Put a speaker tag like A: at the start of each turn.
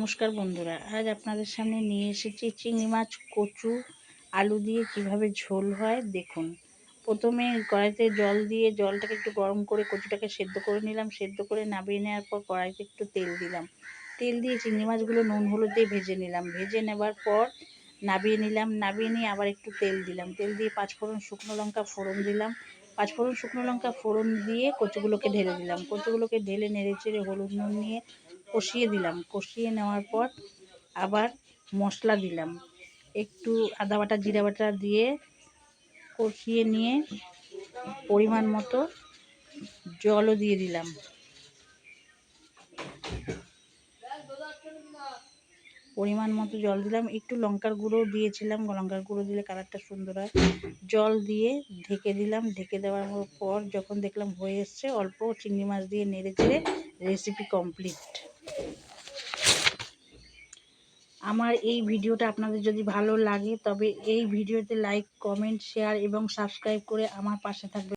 A: নমস্কার বন্ধুরা, আজ আপনাদের সামনে নিয়ে এসেছি চিংড়ি মাছ কচু আলু দিয়ে কিভাবে ঝোল হয় দেখুন। প্রথমে কড়াইতে জল দিয়ে জলটাকে একটু গরম করে কচুটাকে সেদ্ধ করে নিলাম। সেদ্ধ করে নামিয়ে নেওয়ার পর কড়াইতে একটু তেল দিলাম। তেল দিয়ে চিংড়ি মাছগুলো নুন হলুদ দিয়ে ভেজে নিলাম। ভেজে নেবার পর নামিয়ে নিলাম। নামিয়ে নিয়ে আবার একটু তেল দিলাম। তেল দিয়ে পাঁচফোড়ন শুকনো লঙ্কা ফোড়ন দিলাম। পাঁচফোড়ন শুকনো লঙ্কা ফোড়ন দিয়ে কচুগুলোকে ঢেলে দিলাম। কচুগুলোকে ঢেলে নেড়ে চেড়ে হলুদ নুন নিয়ে কষিয়ে দিলাম। কষিয়ে নেওয়ার পর আবার মশলা দিলাম, একটু আদা বাটা জিরা বাটা দিয়ে কষিয়ে নিয়ে পরিমাণ মতো জলও দিয়ে দিলাম। পরিমাণ মতো জল দিলাম, একটু লঙ্কার গুঁড়োও দিয়েছিলাম, লঙ্কার গুঁড়ো দিলে কালারটা সুন্দর হয়। জল দিয়ে ঢেকে দিলাম। ঢেকে দেওয়ার পর যখন দেখলাম হয়ে এসছে, অল্প চিংড়ি মাছ দিয়ে নেড়ে চেড়ে রেসিপি কমপ্লিট। আমার এই ভিডিওটা আপনাদের যদি ভালো লাগে তবে এই ভিডিওতে লাইক, কমেন্ট, শেয়ার এবং সাবস্ক্রাইব করে আমার পাশে থাকবেন।